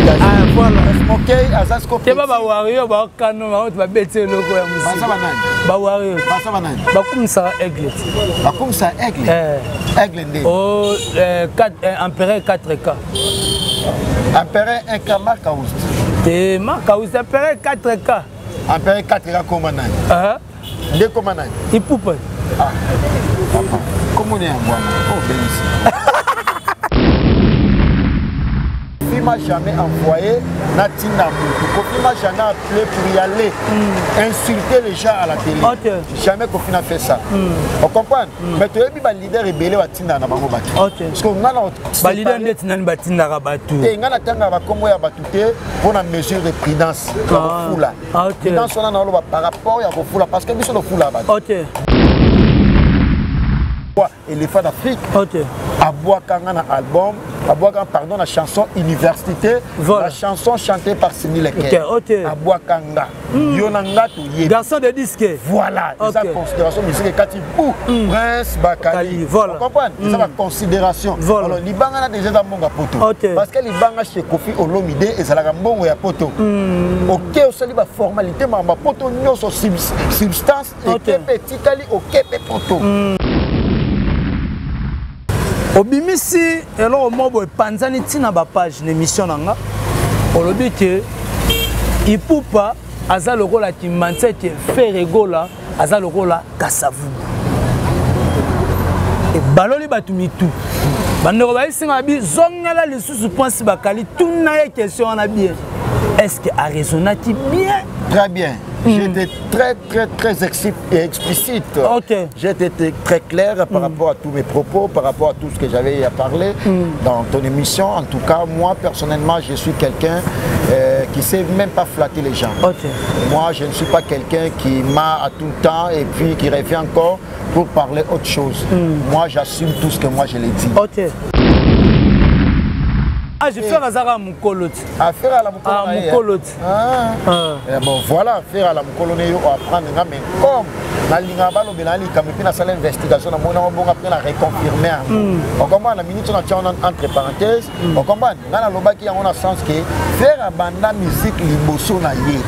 engagé. Ah voilà. Moquet Azasco. Tu vas ba wario ba kano ba ba bete loko ya musique. Basa banani. Ba wario. Basa banani. Ba comme ça aigle. Ba comme ça aigle. Aigle ndé. Oh 4 empereur 4K. Empereur 1K marque Aoust. Et marque Aoust empereur 4K. Empereur 4K comment nani? Ndé comment nani? Il poupe. Ah. Comment on est en bois? Oh bénis. Il m'a jamais envoyé Natina Koffi m'a jamais appelé pour y aller insulter les gens à la télé. Jamais Koffi n'a fait ça. On comprend? Mais tu es le leader rebelle à Tina na bango batu. Parce que on a leader de Tina Batina rabatu. Et on a tanga ba comme ya batute pour la mesure de prudence. Fula. Prudence on a na lo par rapport ya Fula parce que biso no Fula ba. Éléphant d'Afrique. Abouakanga na album, Abouakanga pardon la chanson Université, la chanson chantée par Sini Leke. Abouakanga. Yonanga to yé. Garçon de disque. Voilà, ça considération musique Kati Bou, Prince Bakali. Voilà. Vous comprenez? Ça la considération. Alors libanga na déjà dans mon poto. Parce que libanga chez Koffi Olomide et ça la mbongo ya poto. OK, au sali ba formalité ma poto nyoso substance et petit kali OK poto. Obimisi alors moi boy panzani tina ba page l'émission nanga olobi ke ipupa aza lokola ki mansete feregola aza lokola kasavu e baloli batumitu bandeko ba isinga bi zongala lisusu point bakali tuna ye question na bien est-ce que a raisonnati bien? Très bien. J'étais très explicite. J'étais très clair par rapport à tous mes propos, par rapport à tout ce que j'avais à parler dans ton émission. En tout cas, moi, personnellement, je suis quelqu'un qui ne sait même pas flatter les gens. Moi, je ne suis pas quelqu'un qui m'a à tout le temps et puis qui revient encore pour parler autre chose. Moi, j'assume tout ce que moi, je l'ai dit. Ah, je fais Razara à mon colote. À faire à la moukolone. Bon, voilà, faire à la moukolone, on va apprendre. Mais comme la ligne à balo, comme puis la salle d'investigation, on a après la reconfirmer. On comprend la minute entre parenthèses. On comprend. Dans la loba qui a un sens que faire à banda musique liboso na yé.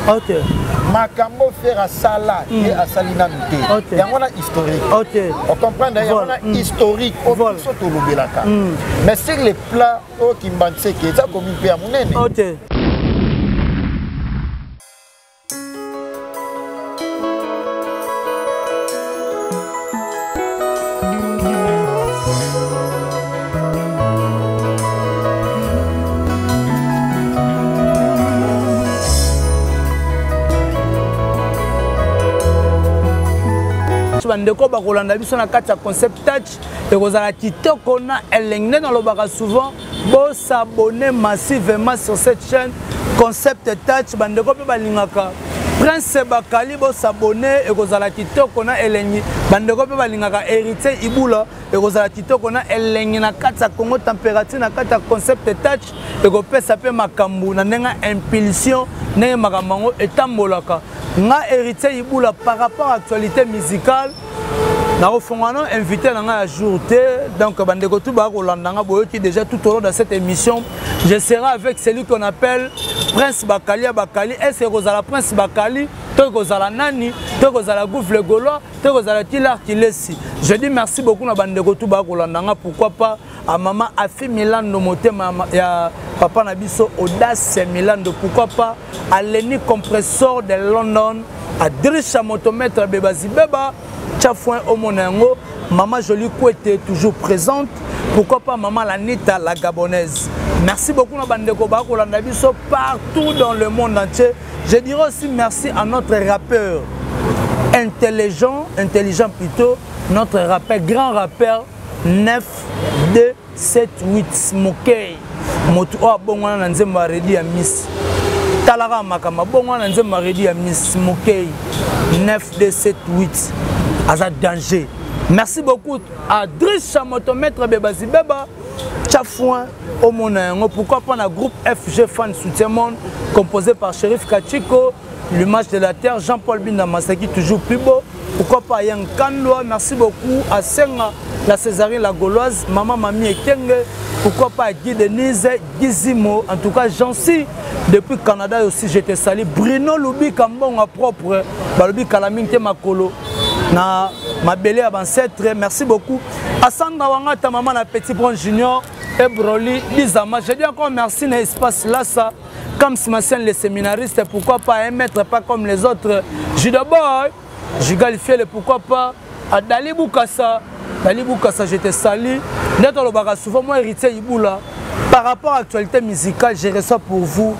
Makambo faire à sala et à salina mité. Il y a un historique. On comprend d'ailleurs un historique. On peut surtout l'obélaka. Mais c'est les plats qui m'ont c'est que ça comme une paix à mon aîné. bandeko bakolanda biso na kati ya concept touch ekozala kitoko na elenge na lobaka souvent bo s'abonner massivement sur cette chaîne concept touch bandeko pe balingaka Prince Bakali bo s'abonner ekozala kitoko na elenge bandeko pe balingaka héritier ibula ekozala kitoko na elenge na kati ya Congo température na kati ya concept touch ekopesa pe makambu na ndenga impulsion ndenge makambo yango etambolaka nga héritier ibula par rapport à actualité musicale na ofongano invité na nga jour té donc bandeko tout ba kolandanga boyoki déjà tout au long de cette émission je serai avec celui qu'on appelle Prince Bakali Bakali est-ce que kozala Prince Bakali to kozala nani to kozala Gouffle Gaulois to kozala Tilar Kilesi je dis merci beaucoup na bandeko tout ba kolandanga pourquoi pas à maman Afi Milando motema ya papa na biso Audace Milando pourquoi pas à Leni Compressor de London à Drisha Motomètre Bebazi Beba Tchafouin Omonengo maman Jolie Kouete toujours présente pourquoi pas maman Lanita la Gabonaise merci beaucoup na bandeko ba kolanda biso partout dans le monde entier je dirais aussi merci à notre rappeur intelligent plutôt notre rappeur grand rappeur 9 2 7 8 Mokei moto o bongwana na nzembo aredi ya Miss talaka makama bongwana na nzembo aredi ya Miss Mokei 9 2 7 8 aza danger merci beaucoup à Drisha Motomètre Bebazi Beba Tchafouin Omonengo pourquoi pas un groupe FG Fan Soutien Monde composé par Shérif Kachiko l'image de la terre Jean-Paul Binda Masaki toujours plus beau pourquoi pas Yann Kanloa merci beaucoup à Senga la Césarine, la Gauloise, Maman Mami et Kenge, pourquoi pas Guy Denise, Gizimo, en tout cas Jancy, depuis Canada aussi j'étais sali, Bruno Loubi Kambon à propre, Balubi Kalaminte Makolo, na ma belle ancêtre, merci beaucoup. Asandra Wanga, ta maman, la Petit Bron Junior, et Broly, Bizama, je dis encore merci dans l'espace là, ça, comme si ma scène les séminaristes, pourquoi pas un maître, pas comme les autres, Judaboy, Jigalfiel, pourquoi pas, à Dali Boukassa, j'étais sali. Souvent, moi, héritier Iboula. Par rapport à l'actualité musicale, je reçois pour vous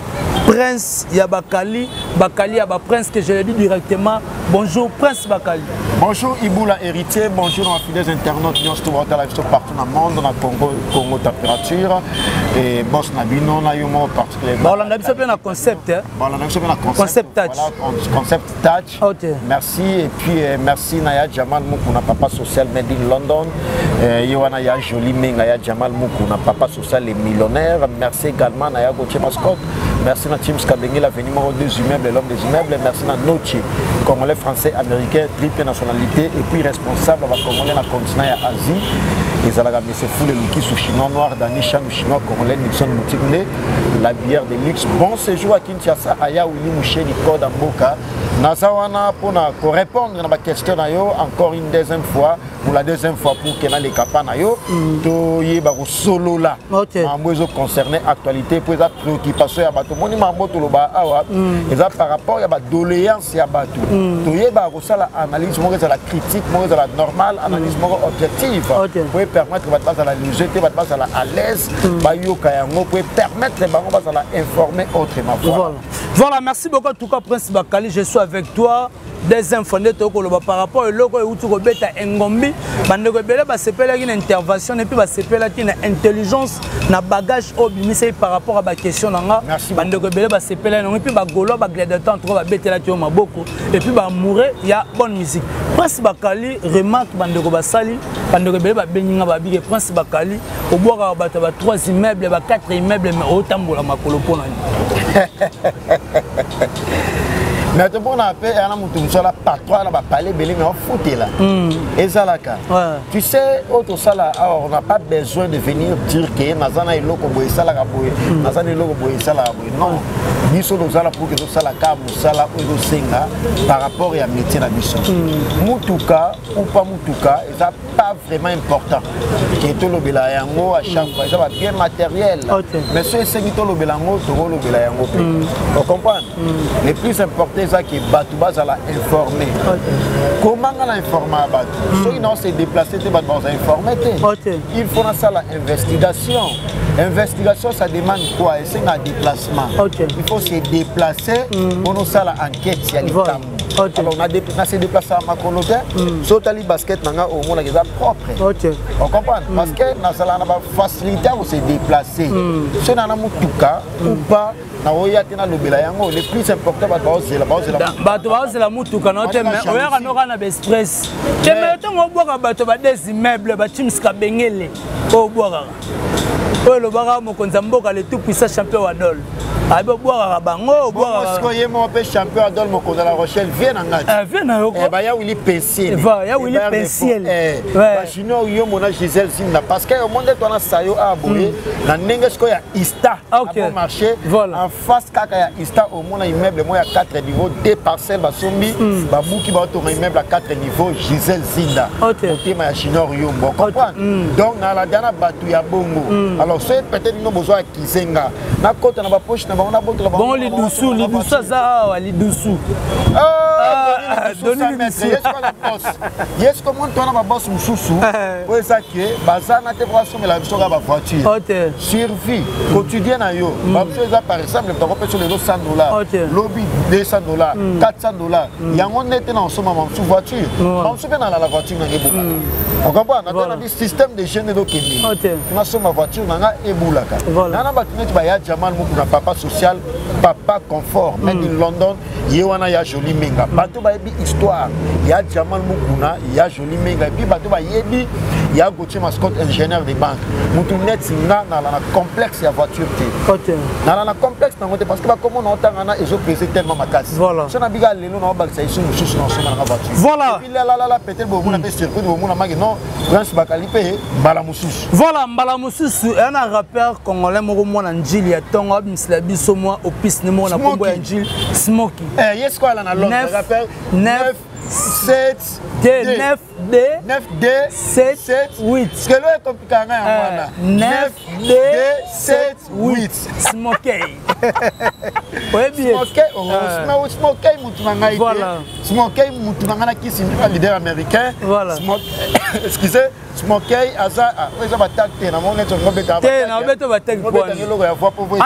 Prince Bakali. Bakali Yaba Prince, que je l'ai dit directement. Bonjour, Prince Bakali. Bonjour Iboula, héritier. Bonjour, nos fidèles internautes. Nous sommes partout dans le monde, dans le Congo, température. Et boss Nabino, on a eu un particulièrement. Bon, on a vu un concept. Concept touch. Concept touch. Merci. Et puis, merci Naya Jamal Moukouna, papa social made in London. Yoana Ya Jolie Menga Jamal Moukouna, papa social et millionnaire. Merci également Naya Gauthier Mascotte. Merci à Tim Skabengi, la venue des immeubles, l'homme des immeubles. Merci à Nochi, Congolais, Français, Américain, triple nationalité. Et puis responsable, va Congolais dans le continent Asie. Ils ont regardé ces foules de sous chinois noir, Danisha, chinois, Congolais, Nixon, Boutique, la bière de luxe. Bon séjour à Kinshasa, Aya, Willy, Mouché, Nicole, Mboka. Nazawana, pour répondre à ma question, encore une deuxième fois, pour la deuxième fois, pour que les capanes, to y ba solo là. Mambo concerné actualité, pour les préoccupations, bateau. Moni mambo to loba awa. Et ça par rapport à la doléance ya bateau. To y ba la analyse, moi la critique, moi la normale, analyse moi objective. Pour permettre de passer à la légèreté, de passer à l'aise, pour permettre de informer autrement. Voilà, merci beaucoup en tout cas Prince Bakali, je suis avec toi. Des infos par rapport au logo où tu rebêtes à Ngombi, une intervention et puis une intelligence, un bagage par rapport à la question. Merci. Et puis Golo, et puis mourir, il y a bonne musique. Prince Bakali remarque Bandego Basali, Bandego Beninga Babi, Prince Bakali, au bois à 3 immeubles, 4 immeubles, mais autant pour la Makolopo. Mais tout le monde a appelé un patron, on va parler, mais on fout là. Et ça là, tu sais, autre ça là, on n'a pas besoin de venir dire que Nazana est loco boy ça là, Nazana est loco boy ça là, non. Nous sommes là pour que ça là, ça là, par rapport à métier la mission. Mutuka ou pas Mutuka, ça pas vraiment important. Que tout le bélango à chaque fois, ça va bien matériel. Mais ceux qui sont le bélango, tout le bélango. Vous comprenez? Le plus important c'est ça qui Batou Baza l'a informé. Comment on a informé à Batou? Ceux qui n'ont se déplacé, c'est Batou Baza informé. Il faut ça l'investigation. Investigation, ça demande quoi? C'est un déplacement. Il faut se déplacer pour nous faire l'enquête. Alors on a se déplacé à Makolote, Sotali basket au monde qui est propre. On comprend? Parce que nous avons facilité à se déplacer. Si on a un Mutuka ou pas, le plus important c'est la Mutuka. Express. Des immeubles, le bara Mokonzamboka le tout puissant champion Adol. Abe boire bango boire. Parce que yemo pe champion Adol Mokonza La Rochelle vient en gat. Vient na yoko. Ba ya wili pensiel. Va ya wili pensiel. Ba chino yo mona Gisèle Zinda parce que au monde to na sayo a boye na ndenge sko ya Ista à bon marché en face kaka ya Ista au monde immeuble mo ya 4 niveaux 2 parcelles ba sombi ba buki ba to immeuble à 4 niveaux Gisèle Zinda. Côté ma chino yo bon comprendre. Donc na la dana batu ya bongo. Alors c'est peut-être nous besoin de Kisinjora. Na côté na ba poche na ba on a beaucoup bon les dessous ça les dessous. Donnez le yes comment toi na ba boss mususu. Pour ça que bazana te voir sur la voiture. Survie quotidienne na yo. Ba par exemple tu peux sur les $100. Lobby $200, $400. Yango nete na nsoma ma voiture. On se na la voiture na ngebo. On comprend? On a un système de gêne de kini. Na soma voiture na nanga ebulaka nana batuneti ba ya Jamal mukuna papa social papa confort made in London yewana ya joli menga bato ba yebi histoire ya Jamal mukuna ya joli menga et puis bato ba yebi ya Gauthier mascotte ingénieur de banque mutu net singa na la complexe ya voiture te na la complexe na ngote parce que ba comme on entend na ezo peser tellement makasi voilà so na biga lelo na ba ça isu mususu na so na voiture voilà et puis là peut-être bo mona pe circuit bo mona magi non Prince Bakali pe mbala mususu voilà mbala mususu un rappeur congolais moko mona njili ya tongo abimsila biso moi au piste nemo na kombo ya njili Smoky yes quoi là na l'autre rappeur 9 7 D 9 D 9 D 7 8 ce que le compliqué nga 9 D 7 8 Smoky ouais bien Smoky mutu na ngai voilà Smoky mutu na ngana Kisinjora leader américain voilà excusez Smoky aza eza batate na mona to ngobeta te na beto batek point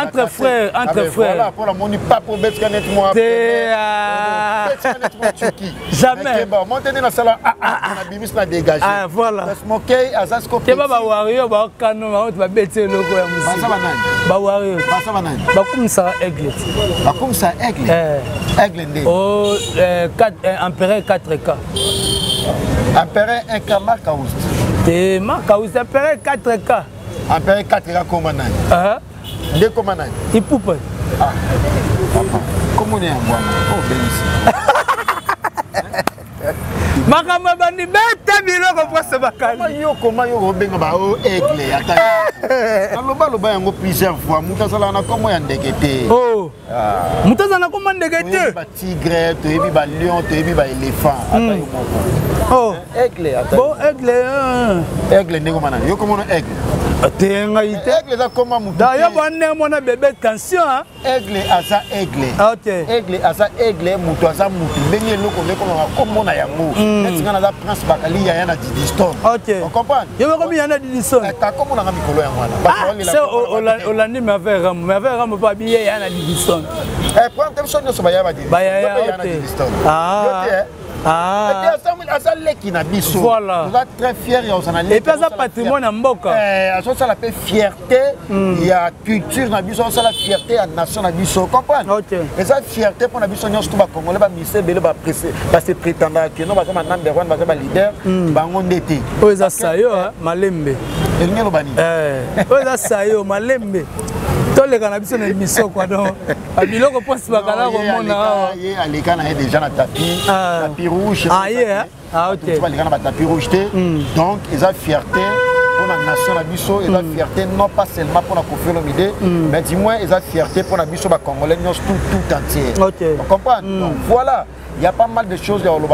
entre frères voilà pour la moni pas pour betka net moi jamais bon monter na sala na bimis na dégager voilà Smoky aza scope te ba wario ba kano ba bete loko ya musique basa banani ba wario basa banani ba kumsa aigle ba kumsa aigle aigle ndé oh 4 empereur 4K empereur 1K marque Aust te marque Aust empereur 4K empereur 4K comme nani ndé comme nani ipupa papa comment est ngwana oh bénis makamba bandi beta biloko poso bakali koma yo benga ba o aigle ata aloba yango plusieurs fois mutasala na komo ya ndekete oh mutasala na komo ndekete ba tigre to yebi ba lion to yebi ba éléphant ata yo moko oh aigle ata bon aigle ndeko mana yo komo aigle atenga ite aigle za koma mutu da yo bonne mona bébé tension aigle asa aigle ok aigle asa aigle mutu asa mutu benye loko ndeko na komo na yango netinga na za Prince Bakali ya na Didiston ok on comprend yo ko mi yana Didiston ta komo na mikolo ya mwana c'est olandi me avait ram pas bien yana Didiston prends tes choses sur baya ya Didiston voilà. Nous sommes très fiers. Et puis ça patrimoine en mboka. Ça la fierté, il y a culture, ça la fierté, la nation, comprendre. Et ça fierté pour la mission, nous sommes congolais, parce que prétendant que nous sommes number one, nous sommes leader, bangon d'été. Oh ça sayo, malembe. Et nous bani. Oh ça sayo, malembe. Tous les cannabis sont émission quoi donc. Abiloko pense bakala ko mona. Les canards déjà na tapis rouge. Ah ok. Tu vas les canards tapis rouge donc ils ont fierté pour la nation la biso, ils ont fierté non pas seulement pour la Koffi Olomide, mais du moins ils ont fierté pour la biso ba congolais tout entier. OK. On comprend. Donc voilà. Il y a pas mal de choses dans le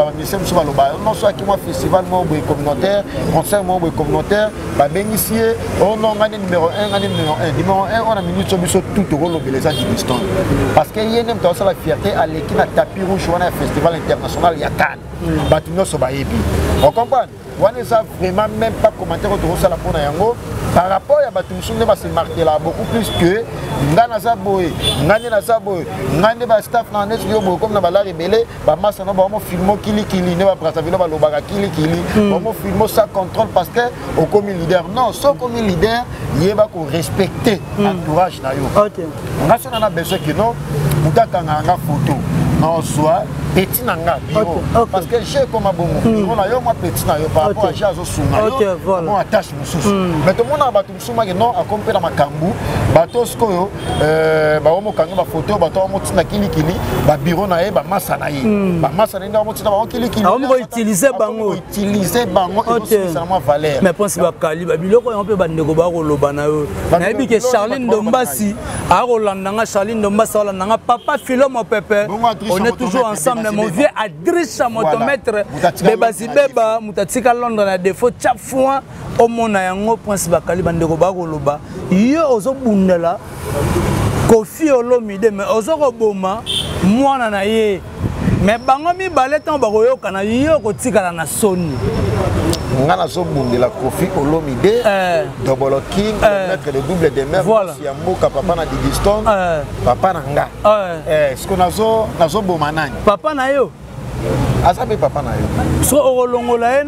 non soit qui moi festival moi communautaire, concert moi communautaire, bah bénéficier on a numéro 1 on a minute sur tout au rôle les Didiston. Parce que y a même dans la fierté à l'équipe à tapis rouge on a un festival international il y a Cannes. Bah tu nous sommes on comprend. On ne sait vraiment même pas commenter autour de la pour yango par rapport à Batumsou ne va se marquer là beaucoup plus que Ngana Zaboy, Ngane Zaboy, Ngane ba staff na net yo comme na bala rebelle ba massa no ba mo filmo kili ne ba Brazzaville ba lobaka kili ba mo filmo ça contrôle parce que au comme leader non so comme leader yeba ko respecter entourage na yo. OK. On a besoin que non mutaka nga photo non soit petit nanga bureau parce que j'ai comme bongo bureau na yo moi petit na yo par rapport à jazo sunga yo bon attache mususu mais tout le monde a batu musuma que non accompagner makambu bato skoyo ba omo kanga ba photo bato omo tina kili ba bureau na ye ba massa na ye ba massa na omo tina ba kili omo utiliser bango et ça moi valeur mais pense Bakali ba biloko on peut bandeko ba koloba na yo na yebi que Charline Dombasi a rolandanga Charline Dombasi rolandanga papa Philo mon pépé on est toujours ensemble. Mon vieux Adriche à motomètre, Bébasi Beba, Moutatika Londres, à défaut, chaque fois, au monde à Yango, Prince Bakali, Bandego Bagoloba, yo ozo bundela, Koffi Olomide, mais ozo roboma, moi nanaye, mais bangomi baletan bagoyo kana yo kotika na soni. Ngana so bundela Koffi Olomide, Double King, maître de double de mer, Siamboka, papa na Didiston, papa nanga. Est-ce que nazo bomanani? Papa na yo. Asabe papa na yo. So orolongola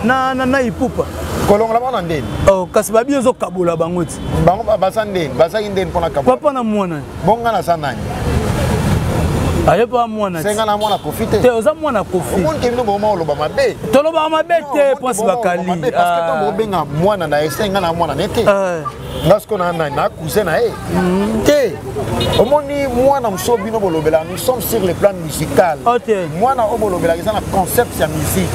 na ipupa. kolongola bana ndeni oh kasi babi ozo kabola bango ti bango basandeni basaki ndeni mpona kabola papa na mwana bonga na sanani aye pa mwana ti senga na mwana Koffi te oza mwana Koffi omoni ke bino boma oloba mabe toloba mabe te pense bakali parce que to bobenga mwana na esenga na mwana nete ngasko na cousin na e te omoni mwana moso bino bolobela nous sommes sur le plan musical mwana o bolobela eza na concept ya musique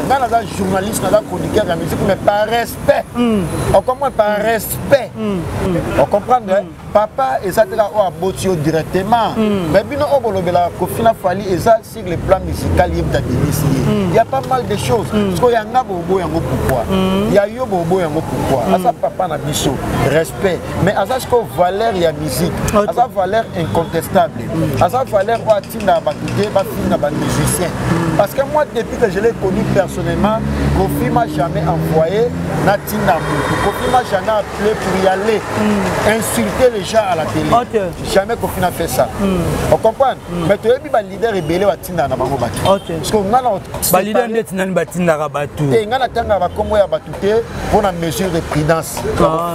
nga naza journaliste naza chroniqueur ya musique mais par respect on comprend par respect on comprend papa eza teka o aboti yo directement mais bino o bolobela Koffi na fali eza sur le plan musical yebta bimisi il y a pas mal de choses parce que yanga bobo yango pourquoi ya yo bobo yango pourquoi asa papa na biso respect mais asa ce que valeur ya musique asa valeur incontestable asa valeur o atinda batude ba fina ba musicien parce que moi depuis que je l'ai connu personnellement Koffi m'a jamais envoyé na tinda mutu Koffi m'a jamais appelé pour y aller insulter les gens à la télé jamais Koffi n'a fait ça on comprend mais tu es ba leader rebelle wa tinda na bango batu parce que ngana ba leader ndeti nani batinda ka batu et ngana tanga ba kombo ya batute pour na mesure de prudence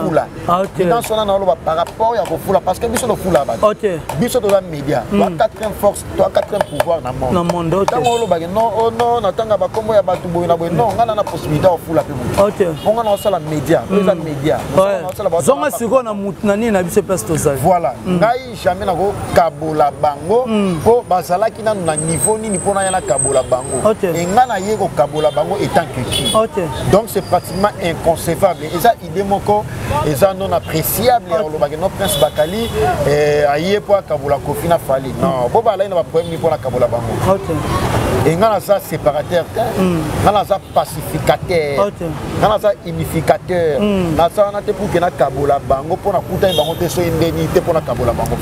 fula prudence on a na par rapport ya fula parce que biso no fula ba biso to la média toi quatrième force toi quatrième pouvoir na monde tango lo ba non oh non na tanga ba kombo ya batu boy na boy non ngana na possibilité of fula pe on ngana osala média les média zonga siko na mutnani na biso place to ça voilà ngai jamais na ko kabola bango po bazalaki na niveau nini pona yana kabola bango et ngana yeko kabola bango étant que qui donc c'est pratiquement inconcevable et ça idée moko et ça non appréciable le bagno prince Bakali aye po kabola Koffi na fali non bo ba la ina ba problème pour la kabola bango et ngana ça séparateur ngana ça pacificateur ngana ça unificateur na ça na te pour que na kabola bango pona kuta bango te so indemnité pona kabola bango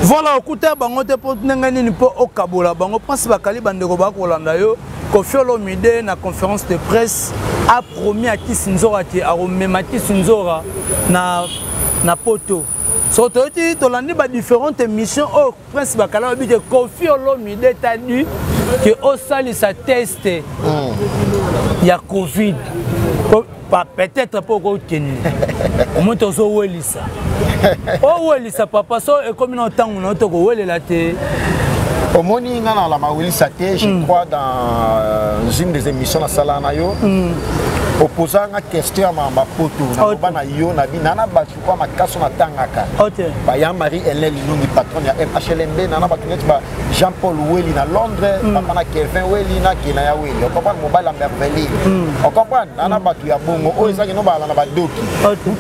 voilà okuta bango te po nengani ni po okabola bango pense Bakali bandeko ba kolanda yo Koffi Olomide na conférence de presse a promis à Kisinjora qui a remis Kisinjora na poto surtout to landi ba différentes missions au prince Bakali a dit que Koffi Olomide t'a dit que au sali sa test il y a Covid peut-être pas au Kenya au moins to so welisa oh welisa papa so et comme non temps on to ko welela te au moni ngana la mawelisa te je crois dans une des émissions na salana yo opposant à question à ma poto na bana yo na binana ba kwa makaso na tangaka ba ya Marie Hélène Linongi patron ya MHLMB nana ba tunet ba Jean Paul Weli na Londres papa na Kevin Weli na kina ya Weli on comprend mobile la merveille on comprend nana ba tu ya bongo o ezaki no ba na ba doki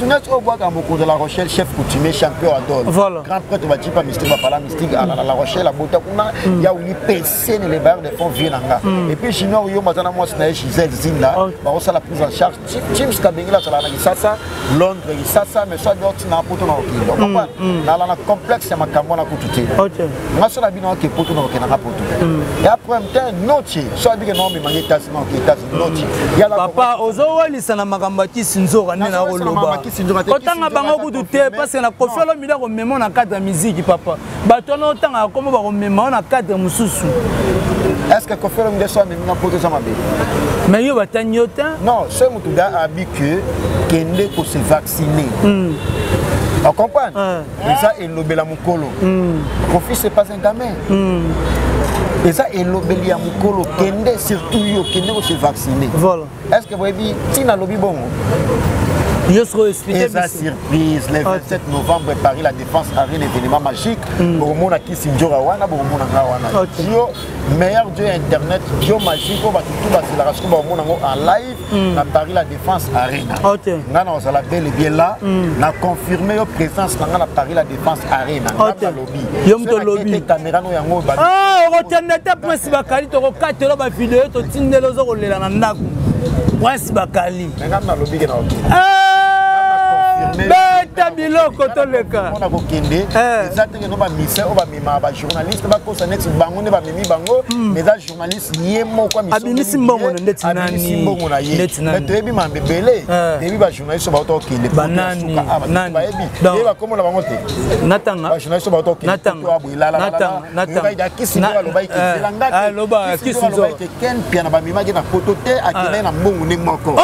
tunet o bois ka moko de la Rochelle chef coutumier champion adol grand prêtre ba jipa mystique ba pala mystique à la Rochelle la bota kuna ya uli PC ne les barres de fond vienanga et puis junior yo mazana moi na Gisèle Zinda ba osa la prise charge James Kabengela sala na Gisasa Londres Gisasa mais soit d'autres na poto na okilo comprendre na la complexe ya makambo na kututé ngaso na bino ke poto na okena poto et après un temps noche soit bi que non mais mangi tasi na okita noche ya la papa ozo walisa na makambo Kisinjora ni na roloba otanga bango kututé parce que na Koffi Olomide ko memo na cadre musique papa bato na otanga comme ba ko memo na cadre mususu est-ce que Koffi Olomide soit même na poto za mabe mais yo batanyota non ce mutuga abi que kende ko se vacciner on comprend et ça est lobela mukolo Koffi c'est pas un gamin et ça est lobeli ya mukolo kende surtout yo kende ko se vacciner voilà est-ce que vous avez tina lobi bon je serai expliqué la surprise le 27 novembre Paris la défense arène événement magique pour mon Kisinjora wana pour mon wana yo meilleur dieu internet dieu magique on va tout l'accélération pour mon en live à Paris la défense arène ngana on la belle et bien là na confirmer yo présence na Paris la défense arène na lobby yo mto lobby caméra no yango ba retiendez prince Bakali to ko katelo ba vidéo to tindelo zo kolela na ndako prince Bakali ngana lobby ke na beta biloko toleka on a kokende ezatenge no ba mission o ba mema ba journaliste ba kosa net bango ne ba memi bango mais za journaliste yemo kwa mission abimisi mbongo ndeti nani abimisi mbongo na ye mais ebi mambe belé ebi ba journaliste ba to kokende banani nani ba ebi ba komo na bango te natanga ba journaliste ba to kokende to abuila natanga ba Kisinjora lo ba ikizelanga lo ba Kisinjora ken pia na ba mema ke na poto te akina na mbongo ne moko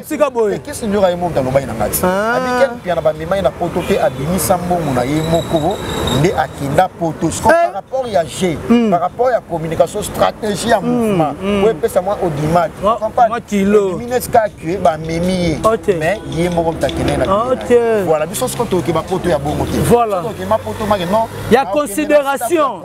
tika boy Kisinjora ye monta lobai na ngati abiken piana ba mema na poto te abimisa mbongo na ye moko nde akinda poto par rapport ya G par rapport ya communication stratégie ya mouvement ouais pesa moi audimat comprendre minutes ka que ba memi mais ye moko takene na voilà biso ce que ba poto ya bongo te voilà ma poto ma non ya considération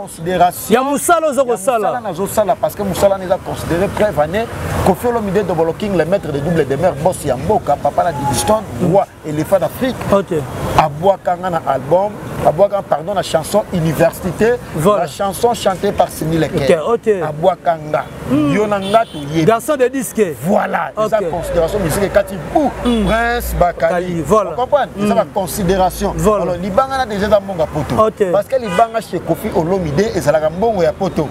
ya musala zo ko sala na zo sala parce que musala n'est pas considéré prévané Koffi l'homme de blocking les maîtres de double de mer boss ya mboka papa la Diviston roi éléphant d'Afrique Abouakanga na album Abouakanga pardon la chanson Université la chanson chantée par Sini Leke Abouakanga Yonanga to ye garçon de disque voilà ça considération musique kati ou Prince Bakali voilà comprendre ça va considération alors libanga na déjà dans monga poto parce que libanga chez Koffi Olomide et ça la mbongo ya poto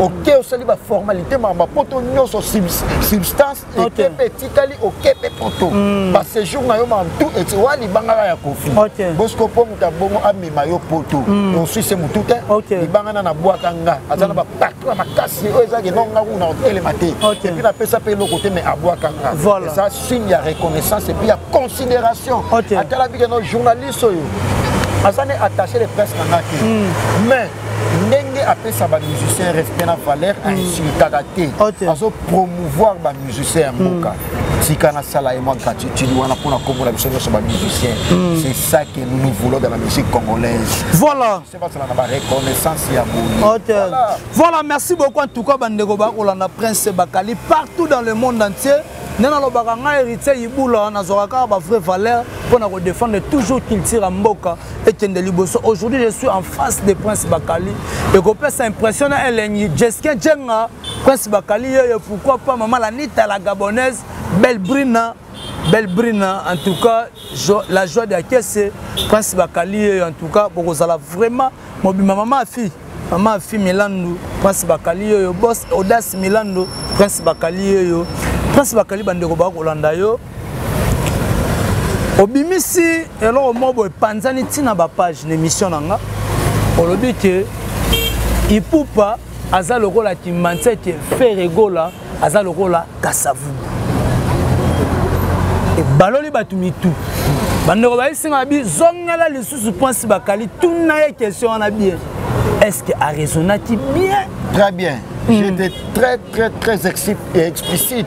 OK osali ba formalité mamba poto nyoso substance et petit kali OK pe poto parce que jour na yo ma tout et wa libanga ya Koffi bosko po muta bongo amema yo poto on suit c'est mutu te libanga na Abouakanga azana ba patro makasi o ezaki nonga kuna elemate et puis na pesa pe lo côté mais Abouakanga voilà ça signe ya reconnaissance et puis ya considération atala bi que nos journalistes yo azane attaché les presse ngaki mais ndenge apesa ba musicien respect na valeur insultaka te azo promouvoir ba musicien mboka tika na sala et moi gratitude wana pona komona biso nyonso ba musicien c'est ça que nous voulons dans la musique congolaise voilà c'est pas cela na ba reconnaissance ya boni voilà merci beaucoup en tout cas bandeko ba kolanda Prince Bakali partout dans le monde entier nena lo bakanga héritier ibula na zoraka ba vraie valeur pour na défendre toujours culture mboka et tende liboso aujourd'hui je suis en face de Prince Bakali et qu'on peut s'impressionner elle Jeskin Djenga Prince Bakali pourquoi pas maman la nita la gabonaise belle brina en tout cas la joie de caisse Prince Bakali en tout cas pour ça vraiment maman fille Milando Prince Bakali boss audace Milando Prince Bakali bandeko ba Bolanda yo obimisi elo mobo panzani tina ba page l'émission nanga olobi ke ipupa aza lokola kimantse ke feregola aza lokola kasavu e baloli batumitu bandeko ba isinga bi zongala lisusu Prince Bakali tuna ye question na bien est-ce que a raisonnati bien très bien j'étais très explicite.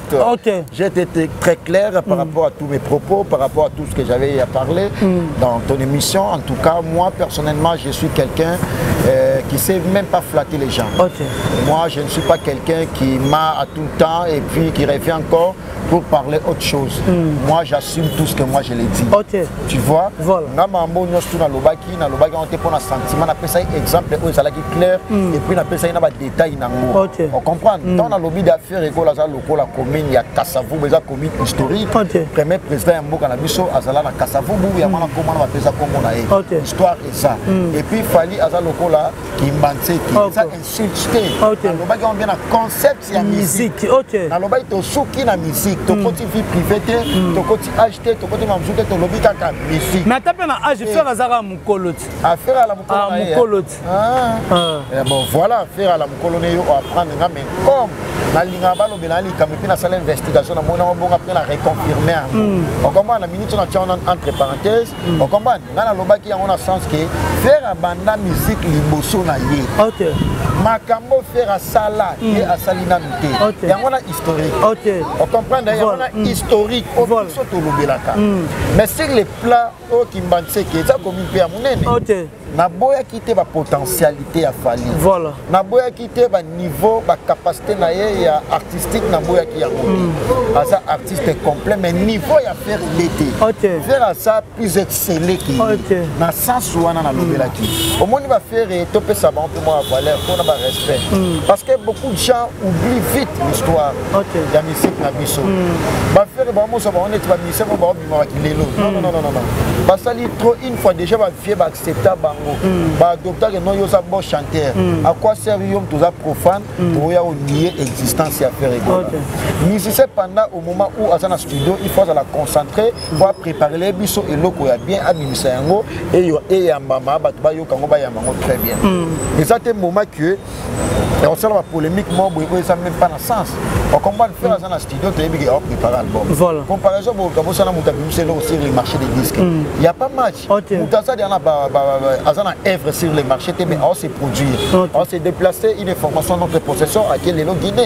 J'étais très clair par rapport à tous mes propos, par rapport à tout ce que j'avais à parler dans ton émission. En tout cas, moi personnellement, je suis quelqu'un qui ne sait même pas flatter les gens. Moi, je ne suis pas quelqu'un qui m'a à tout le temps et puis qui revient encore pour parler autre chose. Moi, j'assume tout ce que moi je l'ai dit. Tu vois? Voilà. Exemple, clair et puis on appelle ça des détails. On comprend. Dans la lobby d'affaires, la commune, il y a Kassavou, il y a commune historique. Premier président Mboka-Nabiso, Azala na Kassavou, il y a comment on appelle ça comme on a histoire et ça. Et puis il fallait Azala Lokola qui manque, qui ça insulté. Lobby on vient à concept la musique. Na lobby to souki na musique, to côté vie privée, to côté acheter, to côté mamzouté, to lobby kaka musique. Mais t'as pas na âge faire Azara Mukolo. Affaire à la Mukolo. Bon voilà, faire à la Mukolo apprendre mais comme la ligne balo benali comme puis na salle investigation na mona bon après la reconfirmer on comprend la minute on entre parenthèses on comprend na loba ki on a sens que faire abanda musique liboso na ye makambo faire à sala et à salina muté ya mona historique on comprend d'ailleurs on a historique au soto lobelaka mais sur les plats au kimbanse qui ça comme une paire monene na boya quitter ba potentialité à fali voilà na boya quitter ba niveau ba capacité na ya artistique na boya qui a monté ça artiste complet mais niveau ya faire l'été faire ça plus excellé qui na sens wana na lobela ki au moins il va faire topé ça ba un peu moins valeur pour na respect parce que beaucoup de gens oublient vite l'histoire ya musique na biso ba faire ba mo ça ba on est ba musique ba bima ki lelo non ba ça trop une fois déjà ba vieux ba acceptable bah docteur que non yo ça bon chanteur à quoi sert yo tous ça profane pour y nier existence à faire musicien pendant au moment où à dans studio il faut la concentrer pour préparer les biso et loko ya bien administrer yango et ya mama na ba ba yo kango ba ya mango très bien et ça c'est un moment que on sait la polémique moi ça même pas dans sens on comprend faire ça dans studio tu es bien préparer l'album voilà comparaison comme ça na mutabim c'est aussi le marché des disques il y a pas match mutasa dia na ba azana œuvre sur le marché mais on s'est produire on s'est déplacer une information notre possession à quel est le Guinée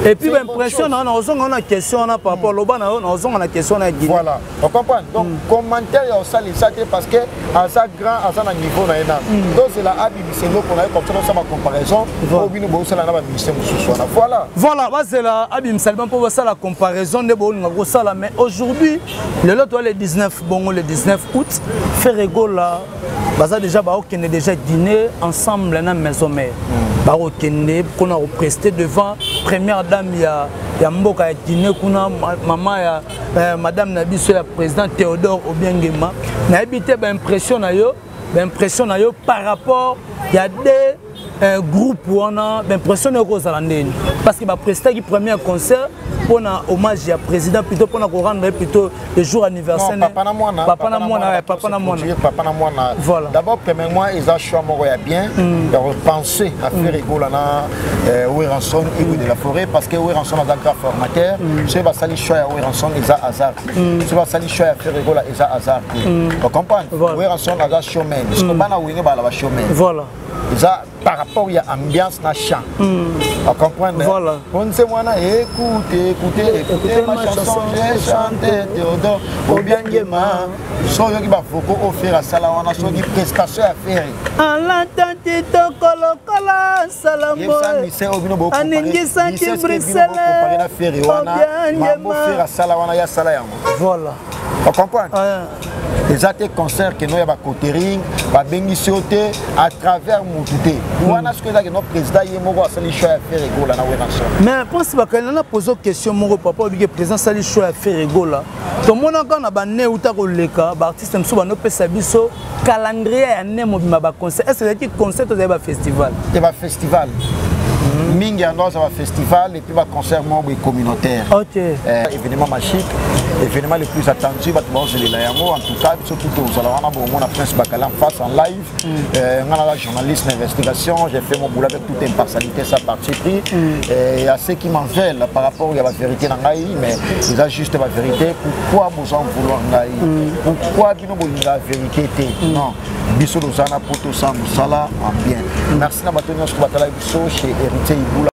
et puis l'impression on a question par rapport au Bolanda on a question na Guinée voilà on comprend donc commentaire ça les ça parce que à ça grand à ça niveau na ena donc c'est la ABC qu'on a comme ça ma comparaison au bino bo ça la na ministère voilà c'est la abim salban pour ça la comparaison de bo ngako sala mais aujourd'hui le lot le 19 bongo le 19 août faire rigola baza déjà ba okene déjà dîner ensemble na maison mère ba okene qu'on a presté devant première dame ya mboka ya dîner kuna maman ya madame Nabiso la président Théodore Obiangema na habité ba impression na yo par rapport il y a des groupe on a l'impression de parce qu'il va prester le premier concert pour un hommage à président plutôt pour rendre plutôt le jour anniversaire papa na mwana voilà d'abord premièrement ils ont choisi bien de repenser à faire rigoler na Ouéranson et de la forêt parce que Ouéranson a un grand formateur c'est va salir choix à Ouéranson ils a hasard c'est va salir choix à faire rigoler ils a hasard vous comprenez Ouéranson a un chemin parce que bana ouinga ba la chemin voilà ça par rapport à l'ambiance na chant vous comprenez voilà on sait moi écoutez ma chanson j'ai chanté Théodore Obiangema soyo ki ba foko offrir à sala wana so ki prestation à faire en l'entente tokolokola salambo aningisa ki Bruxelles comparer na faire wana ma offrir à sala wana ya sala yango voilà vous comprenez les autres concerts que nous avons côté va bénéficier à travers Moutouté. Nous avons ce que notre président Yemoro a sali choix à faire rigola na Ouéranson. Mais pense pas qu'on a posé question mon papa le président sali choix à faire rigola. Tout le monde quand on a banné ou ta koleka, artiste mso ba no pesa biso calendrier ya nemo bima ba concert. Est-ce que c'est concert ou c'est festival? C'est un festival. Mingi ando ça va festival et puis va concert membre communautaire. OK. Événement magique, événement le plus attendu va se le layango en tout cas surtout aux alawana bon on a Prince Bakali en face en live. On a la journaliste d'investigation, j'ai fait mon boulot avec toute impartialité ça parti pris et à ceux qui m'en veulent par rapport à la vérité dans Ngaï mais ils a juste la vérité pourquoi vous en vouloir Ngaï pourquoi bino bolinga vérité non biso dozana poto sa musala en bien merci na batonyo sur batala biso chez héritier Iboula